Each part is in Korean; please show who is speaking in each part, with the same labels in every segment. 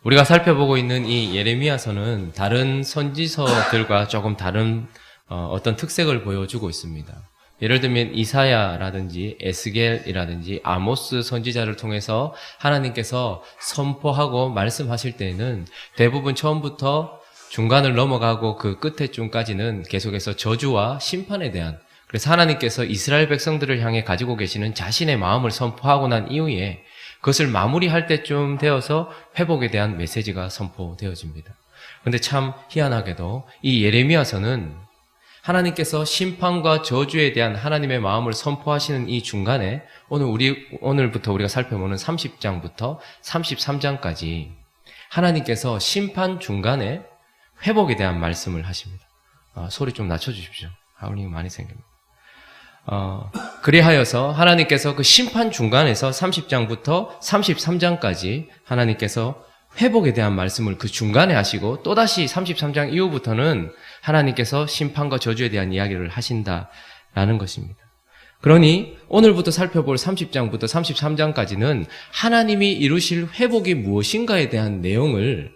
Speaker 1: 우리가 살펴보고 있는 이 예레미야서는 다른 선지서들과 조금 다른 어떤 특색을 보여주고 있습니다. 예를 들면 이사야라든지 에스겔이라든지 아모스 선지자를 통해서 하나님께서 선포하고 말씀하실 때에는 대부분 처음부터 중간을 넘어가고 그 끝에 쯤까지는 계속해서 저주와 심판에 대한, 그래서 하나님께서 이스라엘 백성들을 향해 가지고 계시는 자신의 마음을 선포하고 난 이후에 그것을 마무리할 때쯤 되어서 회복에 대한 메시지가 선포되어집니다. 그런데 참 희한하게도 이 예레미야서는 하나님께서 심판과 저주에 대한 하나님의 마음을 선포하시는 이 중간에 오늘부터 우리가 살펴보는 30장부터 33장까지 하나님께서 심판 중간에 회복에 대한 말씀을 하십니다. 소리 좀 낮춰주십시오. 하울링이 많이 생깁니다. 그리하여서 하나님께서 그 심판 중간에서 30장부터 33장까지 하나님께서 회복에 대한 말씀을 그 중간에 하시고 또다시 33장 이후부터는 하나님께서 심판과 저주에 대한 이야기를 하신다라는 것입니다. 그러니 오늘부터 살펴볼 30장부터 33장까지는 하나님이 이루실 회복이 무엇인가에 대한 내용을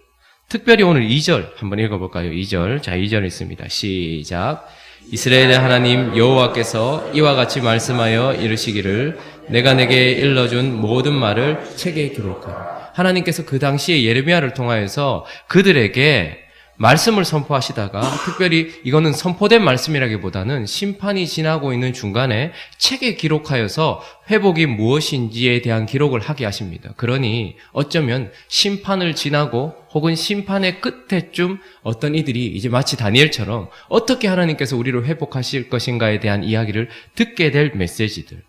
Speaker 1: 특별히 오늘 2절 한번 읽어볼까요? 2절. 자, 2절 있습니다. 시작. 이스라엘의 하나님 여호와께서 이와 같이 말씀하여 이르시기를 내가 내게 일러준 모든 말을 책에 기록하라. 하나님께서 그 당시에 예레미야를 통하여서 그들에게 말씀을 선포하시다가 특별히 이거는 선포된 말씀이라기보다는 심판이 지나고 있는 중간에 책에 기록하여서 회복이 무엇인지에 대한 기록을 하게 하십니다. 그러니 어쩌면 심판을 지나고 혹은 심판의 끝에쯤 어떤 이들이 이제 마치 다니엘처럼 어떻게 하나님께서 우리를 회복하실 것인가에 대한 이야기를 듣게 될 메시지들.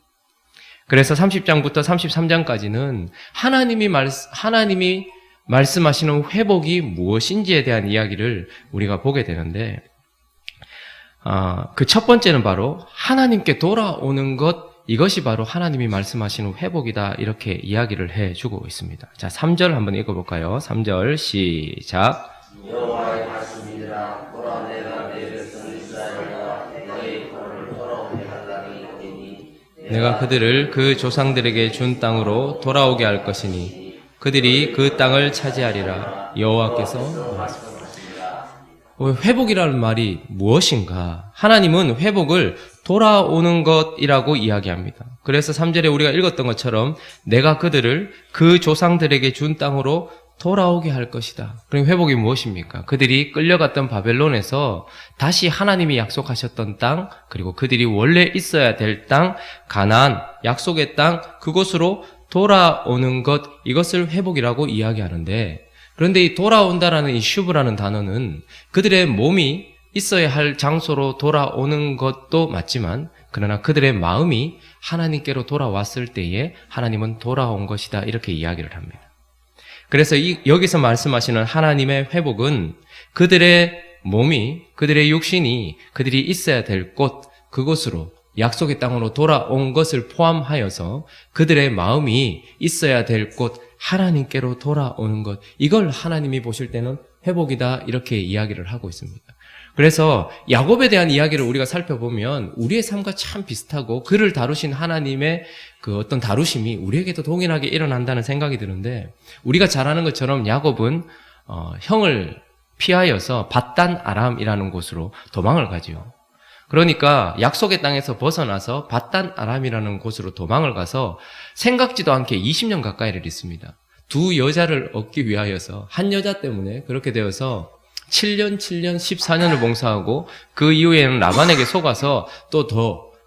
Speaker 1: 그래서 30장부터 33장까지는 하나님이 말씀하시는 회복이 무엇인지에 대한 이야기를 우리가 보게 되는데, 그 첫 번째는 바로 하나님께 돌아오는 것, 이것이 바로 하나님이 말씀하시는 회복이다, 이렇게 이야기를 해주고 있습니다. 자, 3절 한번 읽어볼까요? 3절 시작.
Speaker 2: 여호와의 말씀이니라. 보라, 내가 내 백성 이스라엘과 너의 꼴을 돌아오게 하려니 이르니
Speaker 1: 내가 그들을 그 조상들에게 준 땅으로 돌아오게 할 것이니 그들이 그 땅을 차지하리라. 여호와께서 말씀하십니다. 회복이라는 말이 무엇인가? 하나님은 회복을 돌아오는 것이라고 이야기합니다. 그래서 3절에 우리가 읽었던 것처럼 내가 그들을 그 조상들에게 준 땅으로 돌아오게 할 것이다. 그럼 회복이 무엇입니까? 그들이 끌려갔던 바벨론에서 다시 하나님이 약속하셨던 땅, 그리고 그들이 원래 있어야 될 땅, 가나안, 약속의 땅, 그곳으로 돌아오는 것, 이것을 회복이라고 이야기하는데, 그런데 이 돌아온다라는 이 슈브라는 단어는 그들의 몸이 있어야 할 장소로 돌아오는 것도 맞지만, 그러나 그들의 마음이 하나님께로 돌아왔을 때에 하나님은 돌아온 것이다, 이렇게 이야기를 합니다. 그래서 여기서 말씀하시는 하나님의 회복은 그들의 몸이, 그들의 육신이 그들이 있어야 될 곳, 그곳으로 약속의 땅으로 돌아온 것을 포함하여서 그들의 마음이 있어야 될 곳, 하나님께로 돌아오는 것, 이걸 하나님이 보실 때는 회복이다, 이렇게 이야기를 하고 있습니다. 그래서 야곱에 대한 이야기를 우리가 살펴보면 우리의 삶과 참 비슷하고 그를 다루신 하나님의 그 어떤 다루심이 우리에게도 동일하게 일어난다는 생각이 드는데, 우리가 잘 아는 것처럼 야곱은 형을 피하여서 밧단 아람이라는 곳으로 도망을 가지요. 그러니까 약속의 땅에서 벗어나서 밧단 아람이라는 곳으로 도망을 가서 생각지도 않게 20년 가까이를 있습니다. 두 여자를 얻기 위하여서 한 여자 때문에 그렇게 되어서 7년, 14년을 봉사하고 그 이후에는 라반에게 속아서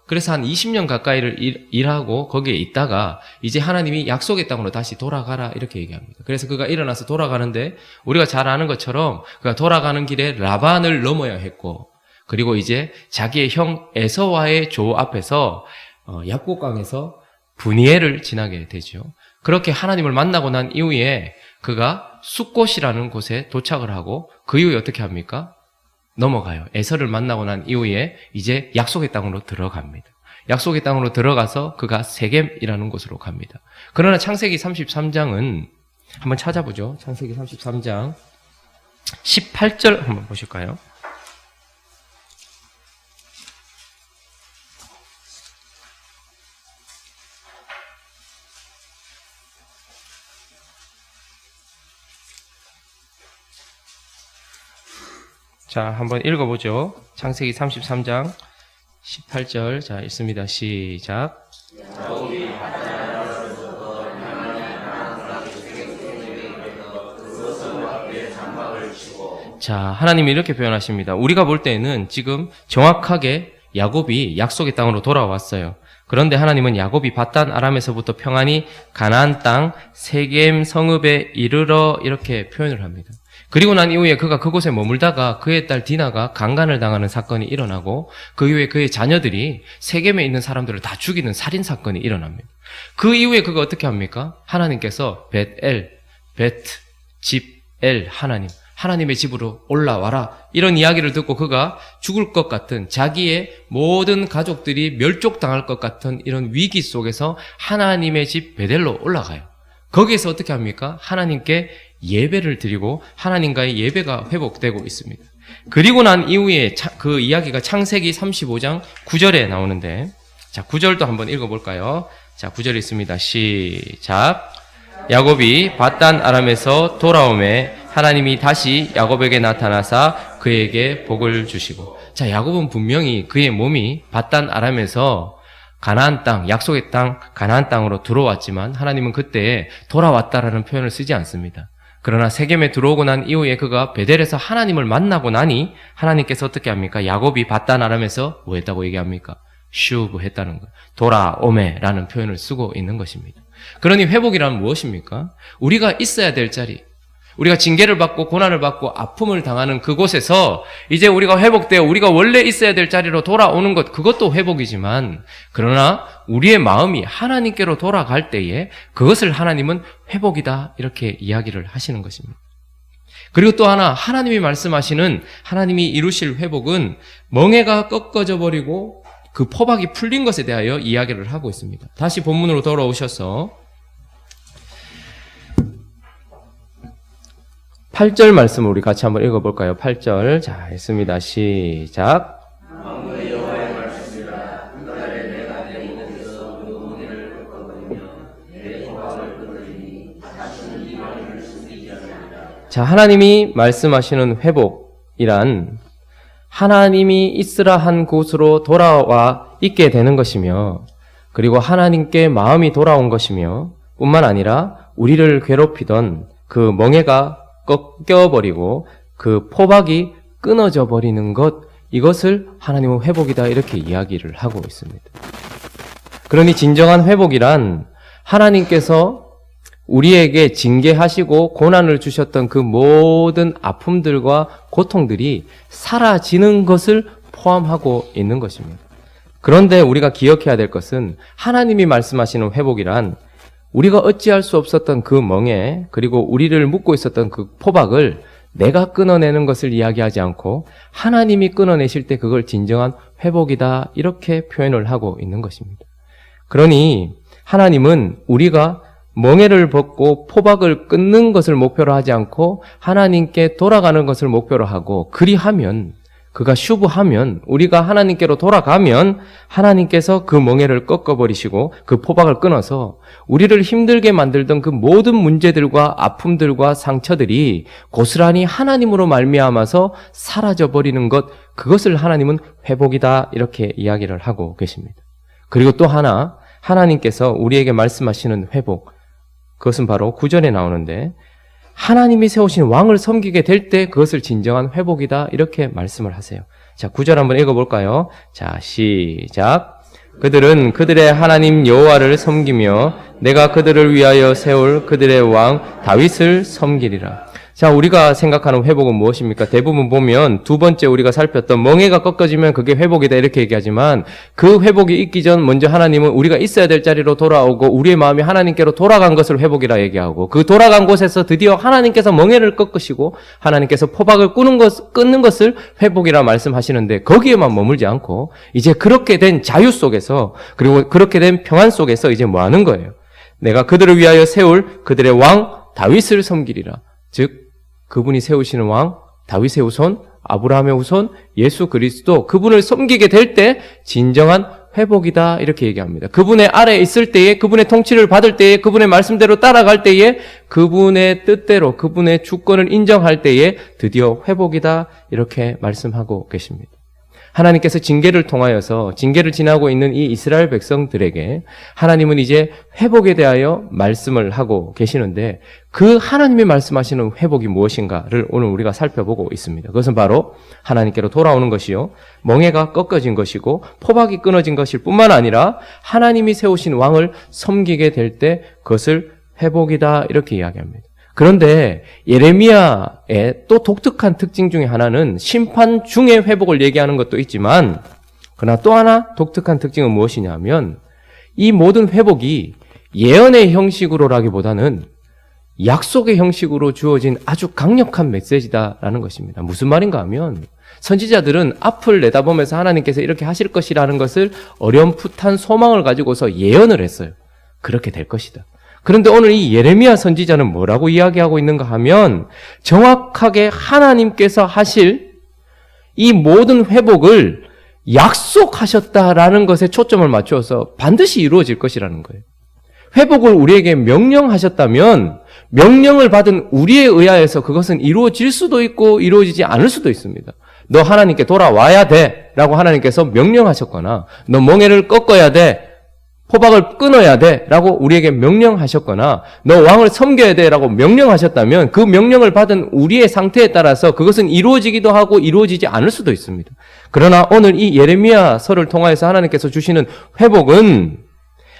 Speaker 1: 그래서 한 20년 가까이를 일하고 거기에 있다가 이제 하나님이 약속의 땅으로 다시 돌아가라, 이렇게 얘기합니다. 그래서 그가 일어나서 돌아가는데 우리가 잘 아는 것처럼 그가 돌아가는 길에 라반을 넘어야 했고, 그리고 이제 자기의 형 에서와의 조 앞에서 약곡강에서 브니엘을 지나게 되죠. 그렇게 하나님을 만나고 난 이후에 그가 숫곳이라는 곳에 도착을 하고 그 이후에 어떻게 합니까? 넘어가요. 에서를 만나고 난 이후에 이제 약속의 땅으로 들어갑니다. 약속의 땅으로 들어가서 그가 세겜이라는 곳으로 갑니다. 그러나 창세기 33장은 한번 찾아보죠. 창세기 33장 18절 한번 보실까요? 자, 한번 읽어보죠. 창세기 33장 18절. 자, 읽습니다. 시작. 자, 하나님이 이렇게 표현하십니다. 우리가 볼 때는 지금 정확하게 야곱이 약속의 땅으로 돌아왔어요. 그런데 하나님은 야곱이 밧단 아람에서부터 평안히 가나안 땅 세겜 성읍에 이르러 이렇게 표현을 합니다. 그리고 난 이후에 그가 그곳에 머물다가 그의 딸 디나가 강간을 당하는 사건이 일어나고 그 이후에 그의 자녀들이 세겜에 있는 사람들을 다 죽이는 살인 사건이 일어납니다. 그 이후에 그가 어떻게 합니까? 하나님께서 집-엘 하나님의 집으로 올라와라. 이런 이야기를 듣고 그가 죽을 것 같은 자기의 모든 가족들이 멸족당할 것 같은 이런 위기 속에서 하나님의 집 베델로 올라가요. 거기에서 어떻게 합니까? 하나님께 예배를 드리고 하나님과의 예배가 회복되고 있습니다. 그리고 난 이후에 그 이야기가 창세기 35장 9절에 나오는데, 자, 9절도 한번 읽어볼까요? 자, 9절 있습니다. 시작. 야곱이 밧단 아람에서 돌아오매 하나님이 다시 야곱에게 나타나사 그에게 복을 주시고. 자, 야곱은 분명히 그의 몸이 밧단 아람에서 가나안 땅, 약속의 땅, 가나안 땅으로 들어왔지만 하나님은 그때 돌아왔다라는 표현을 쓰지 않습니다. 그러나 세겜에 들어오고 난 이후에 그가 베델에서 하나님을 만나고 나니 하나님께서 어떻게 합니까? 야곱이 밧단 아람에서 뭐 했다고 얘기합니까? 슈브 했다는 것. 돌아오메라는 표현을 쓰고 있는 것입니다. 그러니 회복이란 무엇입니까? 우리가 있어야 될 자리, 우리가 징계를 받고 고난을 받고 아픔을 당하는 그곳에서 이제 우리가 회복되어 우리가 원래 있어야 될 자리로 돌아오는 것, 그것도 회복이지만, 그러나 우리의 마음이 하나님께로 돌아갈 때에 그것을 하나님은 회복이다 이렇게 이야기를 하시는 것입니다. 그리고 또 하나, 하나님이 말씀하시는 하나님이 이루실 회복은 멍에가 꺾어져 버리고 그 포박이 풀린 것에 대하여 이야기를 하고 있습니다. 다시 본문으로 돌아오셔서 8절 말씀을 우리 같이 한번 읽어볼까요? 8절. 자, 읽습니다. 시작. 자, 하나님이 말씀하시는 회복이란 하나님이 있으라 한 곳으로 돌아와 있게 되는 것이며, 그리고 하나님께 마음이 돌아온 것이며, 뿐만 아니라 우리를 괴롭히던 그 멍에가 꺾여버리고 그 포박이 끊어져 버리는 것, 이것을 하나님은 회복이다 이렇게 이야기를 하고 있습니다. 그러니 진정한 회복이란 하나님께서 우리에게 징계하시고 고난을 주셨던 그 모든 아픔들과 고통들이 사라지는 것을 포함하고 있는 것입니다. 그런데 우리가 기억해야 될 것은 하나님이 말씀하시는 회복이란 우리가 어찌할 수 없었던 그 멍에, 그리고 우리를 묶고 있었던 그 포박을 내가 끊어내는 것을 이야기하지 않고 하나님이 끊어내실 때 그걸 진정한 회복이다 이렇게 표현을 하고 있는 것입니다. 그러니 하나님은 우리가 멍에를 벗고 포박을 끊는 것을 목표로 하지 않고 하나님께 돌아가는 것을 목표로 하고, 그리하면, 그가 슈브하면, 우리가 하나님께로 돌아가면 하나님께서 그 멍에를 꺾어버리시고 그 포박을 끊어서 우리를 힘들게 만들던 그 모든 문제들과 아픔들과 상처들이 고스란히 하나님으로 말미암아서 사라져버리는 것, 그것을 하나님은 회복이다 이렇게 이야기를 하고 계십니다. 그리고 또 하나, 하나님께서 우리에게 말씀하시는 회복, 그것은 바로 9절에 나오는데, 하나님이 세우신 왕을 섬기게 될 때 그것을 진정한 회복이다 이렇게 말씀을 하세요. 자, 9절 한번 읽어볼까요? 자, 시작. 그들은 그들의 하나님 여호와를 섬기며 내가 그들을 위하여 세울 그들의 왕 다윗을 섬기리라. 자, 우리가 생각하는 회복은 무엇입니까? 대부분 보면 두 번째 우리가 살폈던 멍에가 꺾어지면 그게 회복이다 이렇게 얘기하지만, 그 회복이 있기 전 먼저 하나님은 우리가 있어야 될 자리로 돌아오고 우리의 마음이 하나님께로 돌아간 것을 회복이라 얘기하고, 그 돌아간 곳에서 드디어 하나님께서 멍에를 꺾으시고 하나님께서 포박을 끊는 것을 회복이라 말씀하시는데, 거기에만 머물지 않고 이제 그렇게 된 자유 속에서, 그리고 그렇게 된 평안 속에서 이제 뭐 하는 거예요? 내가 그들을 위하여 세울 그들의 왕 다윗을 섬기리라. 즉 그분이 세우시는 왕, 다윗의 후손, 아브라함의 후손, 예수 그리스도, 그분을 섬기게 될 때 진정한 회복이다 이렇게 얘기합니다. 그분의 아래에 있을 때에, 그분의 통치를 받을 때에, 그분의 말씀대로 따라갈 때에, 그분의 뜻대로 그분의 주권을 인정할 때에 드디어 회복이다 이렇게 말씀하고 계십니다. 하나님께서 징계를 통하여서 징계를 지나고 있는 이 이스라엘 백성들에게 하나님은 이제 회복에 대하여 말씀을 하고 계시는데, 그 하나님이 말씀하시는 회복이 무엇인가를 오늘 우리가 살펴보고 있습니다. 그것은 바로 하나님께로 돌아오는 것이요, 멍에가 꺾어진 것이고 포박이 끊어진 것일 뿐만 아니라 하나님이 세우신 왕을 섬기게 될 때 그것을 회복이다 이렇게 이야기합니다. 그런데 예레미야의 또 독특한 특징 중에 하나는 심판 중의 회복을 얘기하는 것도 있지만, 그러나 또 하나 독특한 특징은 무엇이냐면 이 모든 회복이 예언의 형식으로라기보다는 약속의 형식으로 주어진 아주 강력한 메시지다라는 것입니다. 무슨 말인가 하면 선지자들은 앞을 내다보면서 하나님께서 이렇게 하실 것이라는 것을 어렴풋한 소망을 가지고서 예언을 했어요. 그렇게 될 것이다. 그런데 오늘 이 예레미야 선지자는 뭐라고 이야기하고 있는가 하면 정확하게 하나님께서 하실 이 모든 회복을 약속하셨다라는 것에 초점을 맞추어서 반드시 이루어질 것이라는 거예요. 회복을 우리에게 명령하셨다면 명령을 받은 우리에 의하여서 그것은 이루어질 수도 있고 이루어지지 않을 수도 있습니다. 너 하나님께 돌아와야 돼 라고 하나님께서 명령하셨거나, 너 멍에를 꺾어야 돼, 포박을 끊어야 돼 라고 우리에게 명령하셨거나, 너 왕을 섬겨야 돼 라고 명령하셨다면 그 명령을 받은 우리의 상태에 따라서 그것은 이루어지기도 하고 이루어지지 않을 수도 있습니다. 그러나 오늘 이 예레미야서를 통하여서 하나님께서 주시는 회복은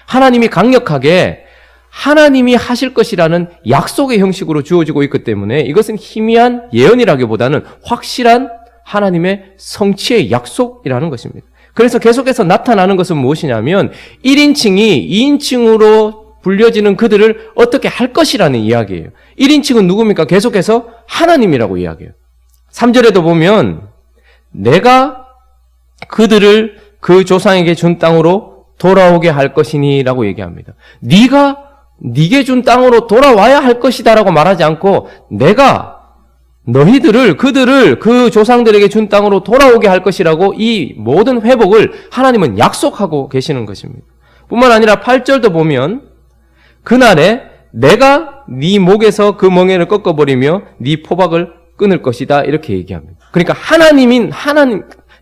Speaker 1: 하나님이 강력하게 하나님이 하실 것이라는 약속의 형식으로 주어지고 있기 때문에 이것은 희미한 예언이라기보다는 확실한 하나님의 성취의 약속이라는 것입니다. 그래서 계속해서 나타나는 것은 무엇이냐면 1인칭이 2인칭으로 불려지는 그들을 어떻게 할 것이라는 이야기예요. 1인칭은 누굽니까? 계속해서 하나님이라고 이야기해요. 3절에도 보면 내가 그들을 그 조상에게 준 땅으로 돌아오게 할 것이니 라고 얘기합니다. 네가 네게 준 땅으로 돌아와야 할 것이다 라고 말하지 않고 내가 너희들을, 그들을 그 조상들에게 준 땅으로 돌아오게 할 것이라고 이 모든 회복을 하나님은 약속하고 계시는 것입니다. 뿐만 아니라 8절도 보면 그날에 내가 네 목에서 그 멍에를 꺾어버리며 네 포박을 끊을 것이다 이렇게 얘기합니다. 그러니까 하나님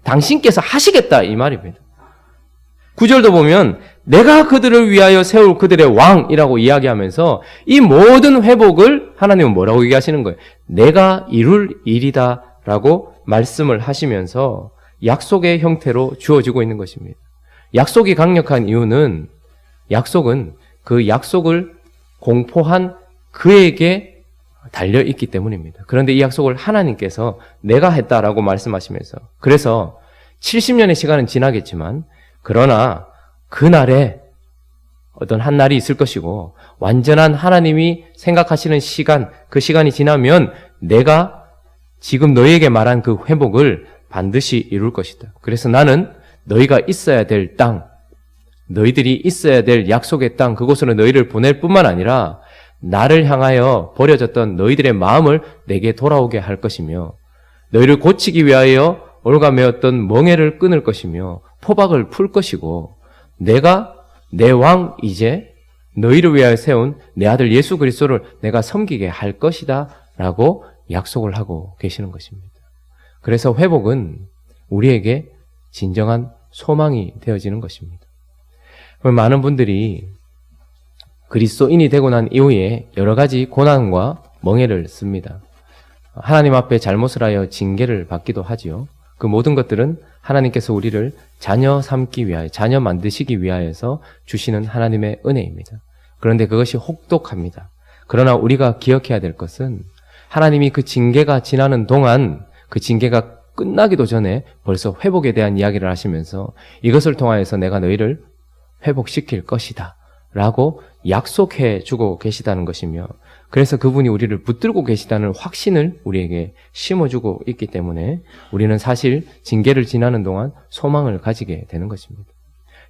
Speaker 1: 당신께서 하시겠다 이 말입니다. 9절도 보면 내가 그들을 위하여 세울 그들의 왕이라고 이야기하면서 이 모든 회복을 하나님은 뭐라고 얘기하시는 거예요? 내가 이룰 일이다 라고 말씀을 하시면서 약속의 형태로 주어지고 있는 것입니다. 약속이 강력한 이유는 약속은 그 약속을 공포한 그에게 달려있기 때문입니다. 그런데 이 약속을 하나님께서 내가 했다라고 말씀하시면서, 그래서 70년의 시간은 지나겠지만 그러나 그날에 어떤 한 날이 있을 것이고 완전한 하나님이 생각하시는 시간, 그 시간이 지나면 내가 지금 너희에게 말한 그 회복을 반드시 이룰 것이다. 그래서 나는 너희가 있어야 될 땅, 너희들이 있어야 될 약속의 땅, 그곳으로 너희를 보낼 뿐만 아니라 나를 향하여 버려졌던 너희들의 마음을 내게 돌아오게 할 것이며, 너희를 고치기 위하여 올가매었던 멍에를 끊을 것이며 포박을 풀 것이고, 내가 내 왕 이제 너희를 위하여 세운 내 아들 예수 그리스도를 내가 섬기게 할 것이다 라고 약속을 하고 계시는 것입니다. 그래서 회복은 우리에게 진정한 소망이 되어지는 것입니다. 많은 분들이 그리스도인이 되고 난 이후에 여러 가지 고난과 멍에를 씁니다. 하나님 앞에 잘못을 하여 징계를 받기도 하지요. 그 모든 것들은 하나님께서 우리를 자녀 삼기 위하여, 자녀 만드시기 위하여서 주시는 하나님의 은혜입니다. 그런데 그것이 혹독합니다. 그러나 우리가 기억해야 될 것은 하나님이 그 징계가 지나는 동안, 그 징계가 끝나기도 전에 벌써 회복에 대한 이야기를 하시면서 이것을 통하여서 내가 너희를 회복시킬 것이다 라고 약속해 주고 계시다는 것이며, 그래서 그분이 우리를 붙들고 계시다는 확신을 우리에게 심어주고 있기 때문에 우리는 사실 징계를 지나는 동안 소망을 가지게 되는 것입니다.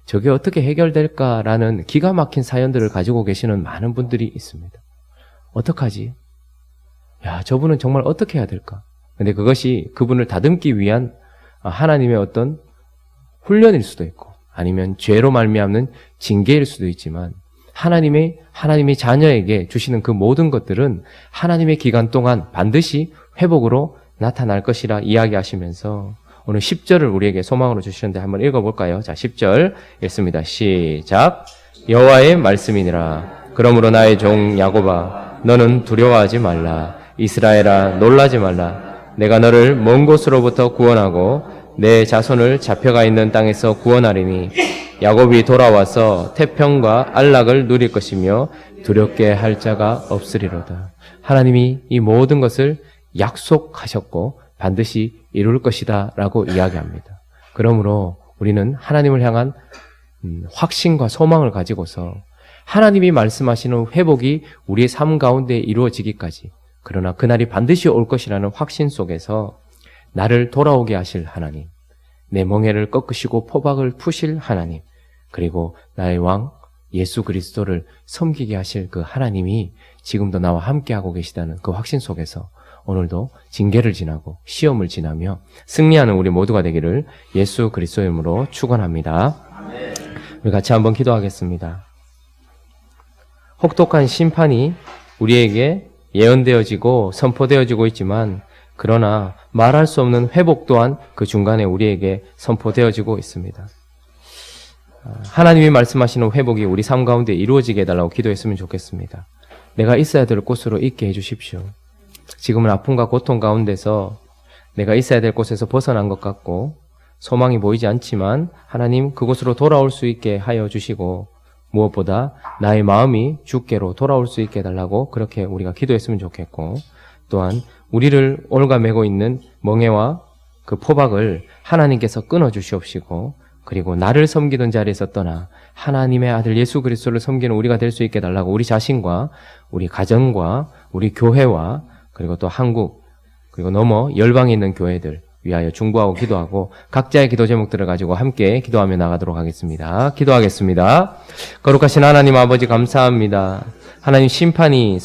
Speaker 1: 저게 어떻게 해결될까라는 기가 막힌 사연들을 가지고 계시는 많은 분들이 있습니다. 어떡하지? 야, 저분은 정말 어떻게 해야 될까? 근데 그것이 그분을 다듬기 위한 하나님의 어떤 훈련일 수도 있고, 아니면 죄로 말미암는 징계일 수도 있지만 하나님의 자녀에게 주시는 그 모든 것들은 하나님의 기간 동안 반드시 회복으로 나타날 것이라 이야기하시면서 오늘 10절을 우리에게 소망으로 주시는데 한번 읽어볼까요? 자, 10절 읽습니다. 시작. 여호와의 말씀이니라. 그러므로 나의 종 야곱아, 너는 두려워하지 말라. 이스라엘아, 놀라지 말라. 내가 너를 먼 곳으로부터 구원하고 내 자손을 잡혀가 있는 땅에서 구원하리니 야곱이 돌아와서 태평과 안락을 누릴 것이며 두렵게 할 자가 없으리로다. 하나님이 이 모든 것을 약속하셨고 반드시 이룰 것이다 라고 이야기합니다. 그러므로 우리는 하나님을 향한 확신과 소망을 가지고서 하나님이 말씀하시는 회복이 우리의 삶 가운데 이루어지기까지, 그러나 그날이 반드시 올 것이라는 확신 속에서 나를 돌아오게 하실 하나님, 내 멍에를 꺾으시고 포박을 푸실 하나님, 그리고 나의 왕 예수 그리스도를 섬기게 하실 그 하나님이 지금도 나와 함께하고 계시다는 그 확신 속에서 오늘도 징계를 지나고 시험을 지나며 승리하는 우리 모두가 되기를 예수 그리스도의 이름으로 축원합니다. 우리 같이 한번 기도하겠습니다. 혹독한 심판이 우리에게 예언되어지고 선포되어지고 있지만, 그러나 말할 수 없는 회복 또한 그 중간에 우리에게 선포되어지고 있습니다. 하나님이 말씀하시는 회복이 우리 삶 가운데 이루어지게 해달라고 기도했으면 좋겠습니다. 내가 있어야 될 곳으로 있게 해주십시오. 지금은 아픔과 고통 가운데서 내가 있어야 될 곳에서 벗어난 것 같고 소망이 보이지 않지만 하나님 그곳으로 돌아올 수 있게 하여 주시고, 무엇보다 나의 마음이 주께로 돌아올 수 있게 해달라고 그렇게 우리가 기도했으면 좋겠고, 또한 우리를 올가매고 있는 멍에와 그 포박을 하나님께서 끊어주시옵시고, 그리고 나를 섬기던 자리에서 떠나 하나님의 아들 예수 그리스도를 섬기는 우리가 될 수 있게 해달라고 우리 자신과 우리 가정과 우리 교회와 그리고 또 한국 그리고 넘어 열방에 있는 교회들 위하여 중보하고 기도하고 각자의 기도 제목들을 가지고 함께 기도하며 나가도록 하겠습니다. 기도하겠습니다. 거룩하신 하나님 아버지 감사합니다. 하나님 심판이